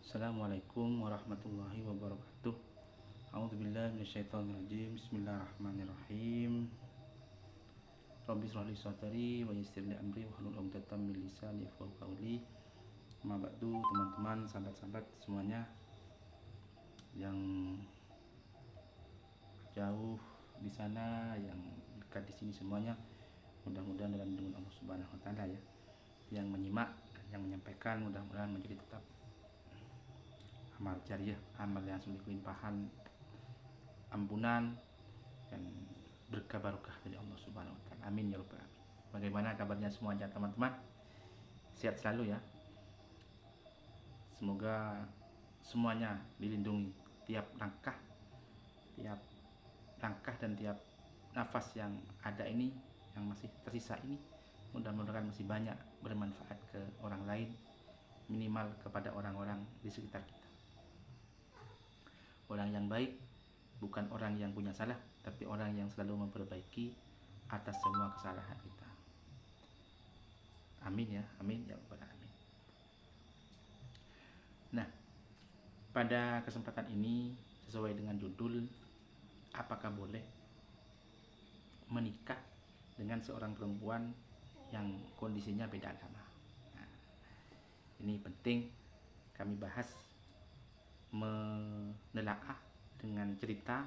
Assalamualaikum warahmatullahi wabarakatuh. A'udzubillahi minasyaitonirrajim. Bismillahirrahmanirrahim. Rabbi shrah li sadri wa yassir li amri wahlul 'uqdatam min lisani yafqahu qawli. Amma ba'du, teman-teman, sahabat-sahabat semuanya yang jauh di sana, yang dekat di sini semuanya, mudah-mudahan dalam lindungan Allah Subhanahu wa taala ya. Yang menyimak dan yang menyampaikan mudah-mudahan menjadi tetap amal jariah, amal yang sudah limpahan ampunan dan berkah barokah dari Allah Subhanahu wa taala. Amin ya rabbal alamin. Bagaimana kabarnya semuanya teman-teman? Sehat selalu ya. Semoga semuanya dilindungi tiap langkah dan tiap nafas yang ada ini, yang masih tersisa ini, mudah-mudahan masih banyak bermanfaat ke orang lain, minimal kepada orang-orang di sekitar kita. Orang yang baik bukan orang yang punya salah, tapi orang yang selalu memperbaiki atas semua kesalahan kita. Amin ya, amin ya rabbal alamin. Nah, pada kesempatan ini sesuai dengan judul, apakah boleh menikah dengan seorang perempuan yang kondisinya beda agama? Nah, ini penting kami bahas, menelaah dengan cerita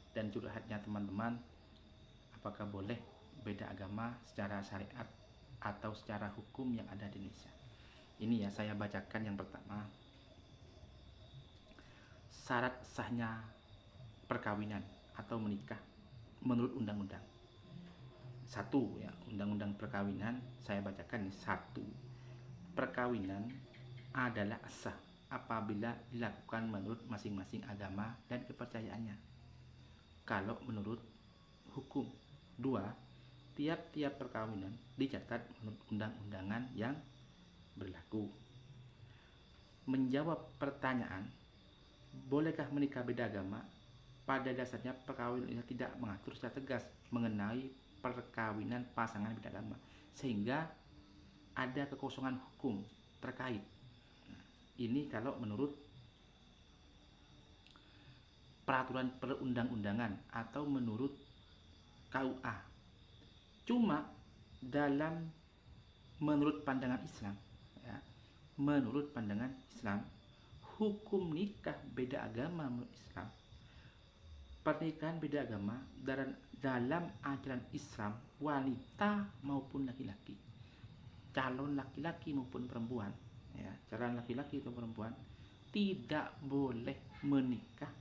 dan curhatnya teman-teman, apakah boleh beda agama secara syariat atau secara hukum yang ada di Indonesia. Ini ya, saya bacakan yang pertama. Syarat sahnya perkawinan atau menikah menurut undang-undang. Satu ya, undang-undang perkawinan saya bacakan nih. Satu, perkawinan adalah sah apabila dilakukan menurut masing-masing agama dan kepercayaannya, kalau menurut hukum. Dua, tiap-tiap perkawinan dicatat menurut undang-undangan yang berlaku. Menjawab pertanyaan, bolehkah menikah beda agama? Pada dasarnya perkawinan ini tidak mengatur secara tegas mengenai perkawinan pasangan beda agama, sehingga ada kekosongan hukum terkait. Ini kalau menurut peraturan perundang-undangan atau menurut KUA. Cuma menurut pandangan Islam ya, menurut pandangan Islam, hukum nikah beda agama menurut Islam, pernikahan beda agama dalam ajaran Islam, wanita maupun laki-laki, calon laki-laki maupun perempuan ya, calon laki-laki atau perempuan tidak boleh menikah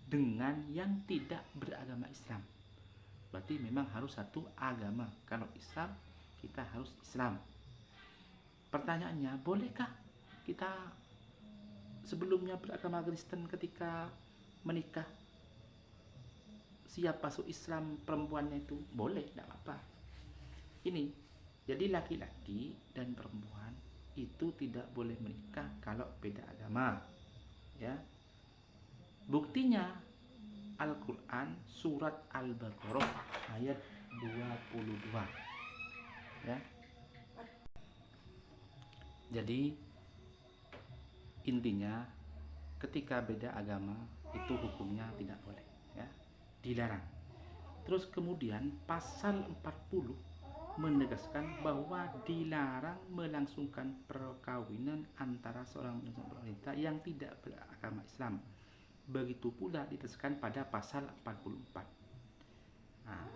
dengan yang tidak beragama Islam. Berarti memang harus satu agama. Kalau Islam, kita harus Islam. Pertanyaannya, bolehkah kita sebelumnya beragama Kristen ketika menikah siap masuk Islam perempuannya itu? Boleh, tidak apa-apa. Ini, jadi laki-laki dan perempuan itu tidak boleh menikah kalau beda agama ya. Buktinya Al-Quran surat Al-Baqarah ayat 22 ya. Jadi intinya ketika beda agama itu hukumnya tidak boleh ya, dilarang. Terus kemudian pasal 40 menegaskan bahwa dilarang melangsungkan perkawinan antara seorang wanita yang tidak beragama Islam. Begitu pula ditegaskan pada pasal 44. Nah,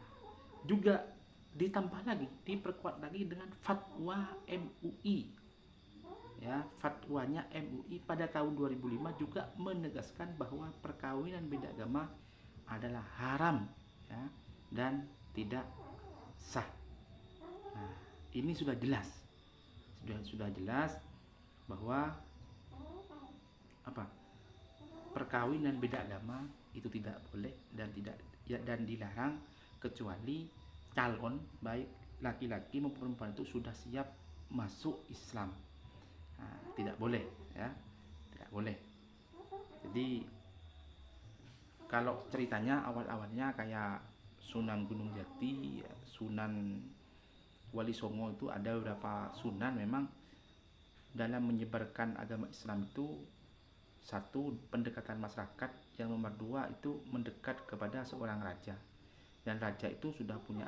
juga ditambah lagi, diperkuat lagi dengan fatwa MUI. Ya, fatwanya MUI pada tahun 2005 juga menegaskan bahwa perkawinan beda agama adalah haram ya, dan tidak sah. Nah, ini sudah jelas, sudah jelas bahwa perkawinan beda agama itu tidak boleh dan dilarang, kecuali calon baik laki-laki maupun perempuan itu sudah siap masuk Islam. Nah, tidak boleh ya, tidak boleh. Jadi kalau ceritanya awal-awalnya kayak Sunan Gunung Jati, Sunan Wali Songo, itu ada beberapa sunan memang dalam menyebarkan agama Islam itu satu, pendekatan masyarakat. Yang nomor dua itu mendekat kepada seorang raja, dan raja itu sudah punya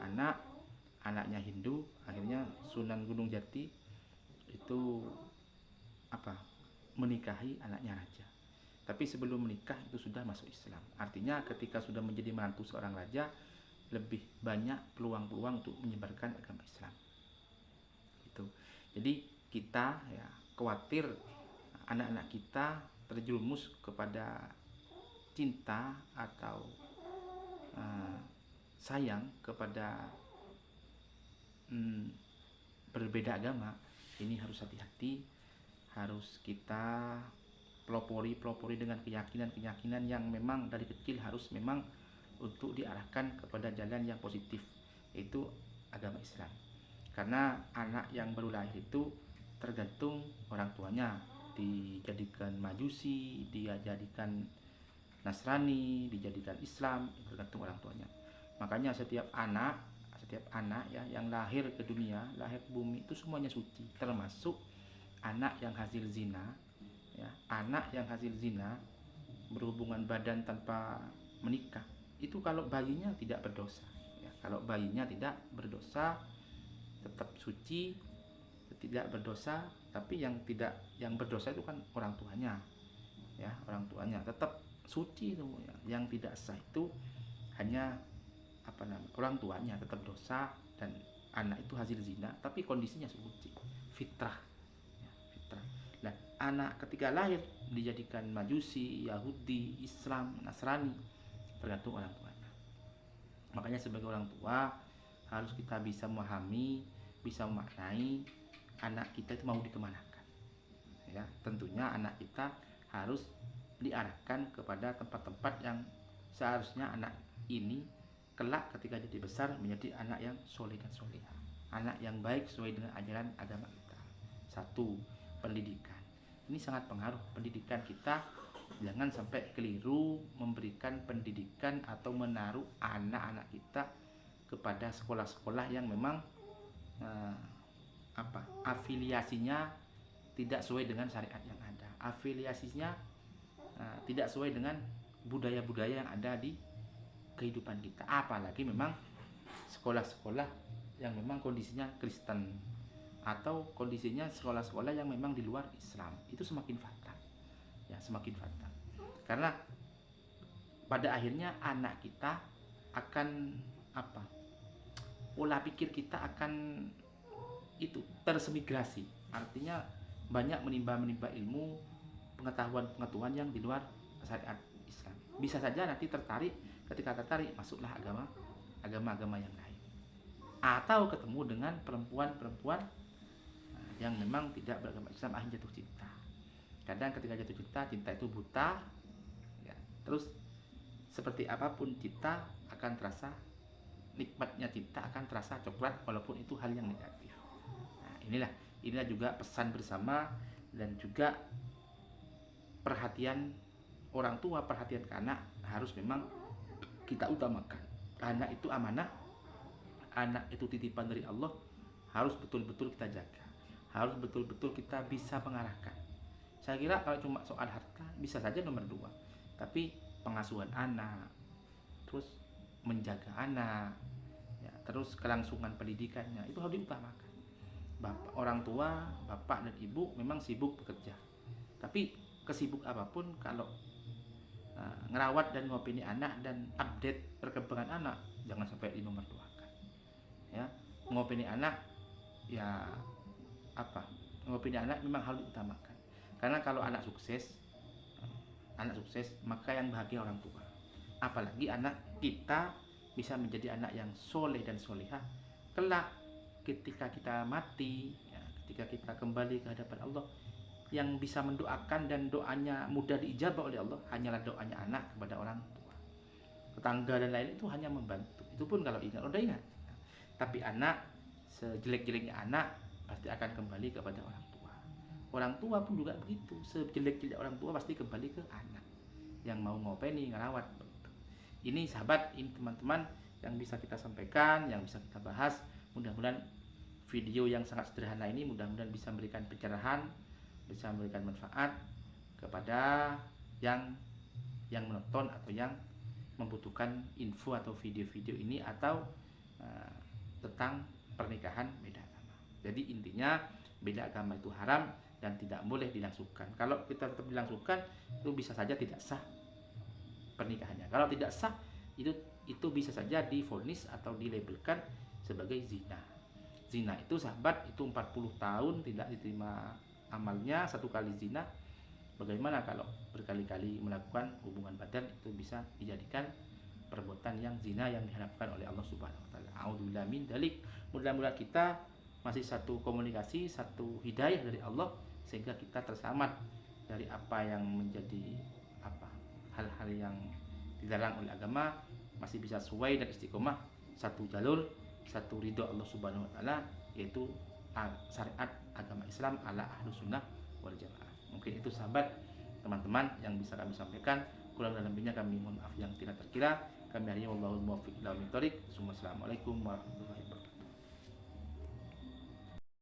anaknya Hindu. Akhirnya Sunan Gunung Jati itu menikahi anaknya raja, tapi sebelum menikah itu sudah masuk Islam. Artinya ketika sudah menjadi menantu seorang raja, lebih banyak peluang-peluang untuk menyebarkan agama Islam itu. Jadi kita ya khawatir anak-anak kita terjerumus kepada cinta atau sayang kepada berbeda agama. Ini harus hati-hati, harus kita pelopori dengan keyakinan yang memang dari kecil harus memang untuk diarahkan kepada jalan yang positif, yaitu agama Islam. Karena anak yang baru lahir itu tergantung orang tuanya, dijadikan Majusi, dia jadikan Nasrani, dijadikan Islam, tergantung orang tuanya. Makanya setiap anak ya yang lahir ke dunia, lahir ke bumi itu semuanya suci, termasuk anak yang hasil zina. Ya, anak yang hasil zina berhubungan badan tanpa menikah, itu kalau bayinya tidak berdosa. Ya, kalau bayinya tidak berdosa, tetap suci, tidak berdosa. Tapi yang berdosa itu kan orang tuanya. Ya, orang tuanya tetap suci itu. Ya. Yang tidak sah itu hanya orang tuanya, tetap dosa, dan anak itu hasil zina tapi kondisinya suci, fitrah. Ya, fitrah. Nah, anak ketika lahir dijadikan Majusi, Yahudi, Islam, Nasrani, tergantung orang tuanya. Makanya sebagai orang tua harus kita bisa memahami, bisa memaknai anak kita itu mau dikemanakan. Ya, tentunya anak kita harus diarahkan kepada tempat-tempat yang seharusnya anak ini kelak ketika jadi besar menjadi anak yang soleh dan solehah, anak yang baik sesuai dengan ajaran agama kita. Satu, pendidikan. Ini sangat pengaruh pendidikan kita. Jangan sampai keliru memberikan pendidikan atau menaruh anak-anak kita kepada sekolah-sekolah yang memang afiliasinya tidak sesuai dengan syariat yang ada, afiliasinya tidak sesuai dengan budaya-budaya yang ada di kehidupan kita. Apalagi memang sekolah-sekolah yang memang kondisinya Kristen atau kondisinya sekolah-sekolah yang memang di luar Islam, itu semakin fatal. Ya, semakin fatal. Karena pada akhirnya anak kita akan pola pikir kita akan itu tersemigrasi. Artinya banyak menimba ilmu, pengetahuan yang di luar syariat Islam. Bisa saja nanti ketika tertarik masuklah agama yang lain, atau ketemu dengan perempuan yang memang tidak beragama Islam, akhirnya jatuh cinta. Kadang ketika jatuh cinta itu buta. Ya, terus seperti apapun cinta akan terasa, nikmatnya cinta akan terasa coklat walaupun itu hal yang negatif. Nah, inilah juga pesan bersama, dan juga perhatian orang tua, perhatian ke anak harus memang kita utamakan. Anak itu amanah, anak itu titipan dari Allah, harus betul-betul kita jaga, harus betul-betul kita bisa mengarahkan. Saya kira kalau cuma soal harta bisa saja nomor 2, tapi pengasuhan anak, terus menjaga anak, ya, terus kelangsungan pendidikannya itu harus diutamakan. Orang tua, bapak dan ibu memang sibuk bekerja, tapi kesibuk apapun kalau ngerawat dan ngopini anak dan update perkembangan anak jangan sampai dinomorduakan. Ya, ngopini anak memang harus diutamakan. Karena kalau anak sukses maka yang bahagia orang tua. Apalagi anak kita bisa menjadi anak yang soleh dan solehah. Kelak ketika kita mati, ya, ketika kita kembali ke hadapan Allah, yang bisa mendoakan dan doanya mudah diijabah oleh Allah hanyalah doanya anak kepada orang tua. Tetangga dan lain itu hanya membantu. Itu pun kalau udah ingat. Tapi anak, sejelek-jeleknya anak pasti akan kembali kepada orang tua. Orang tua pun juga begitu. Sejelek-jelek orang tua pasti kembali ke anak yang mau ngopeni, ngerawat. Ini sahabat, ini teman-teman yang bisa kita sampaikan, yang bisa kita bahas. Mudah-mudahan video yang sangat sederhana ini mudah-mudahan bisa memberikan pencerahan, bisa memberikan manfaat, kepada yang menonton atau yang membutuhkan info atau video-video ini atau tentang pernikahan beda agama. Jadi intinya beda agama itu haram dan tidak boleh dilangsungkan. Kalau kita tetap dilangsungkan, itu bisa saja tidak sah pernikahannya. Kalau tidak sah, itu bisa saja divonis atau dilabelkan sebagai zina. Zina itu sahabat, itu 40 tahun tidak diterima amalnya, satu kali zina. Bagaimana kalau berkali-kali melakukan hubungan badan, itu bisa dijadikan perbuatan yang zina yang diharapkan oleh Allah Subhanahu wa taala. A'udzubillahi min dzalik. Mudah-mudahan kita masih satu komunikasi, satu hidayah dari Allah sehingga kita terselamat dari apa yang menjadi hal-hal yang dilarang oleh agama, masih bisa sesuai dan istiqomah satu jalur, satu ridho Allah Subhanahu wa taala, yaitu syariat agama Islam ala ahlus sunnah wal jamaah. Mungkin itu sahabat, teman-teman yang bisa kami sampaikan. Kurang dan lebihnya kami mohon maaf yang tidak terkira. Kami hanya wallahul muwaffiq ila aqwamit thoriq. Assalamualaikum warahmatullahi wabarakatuh.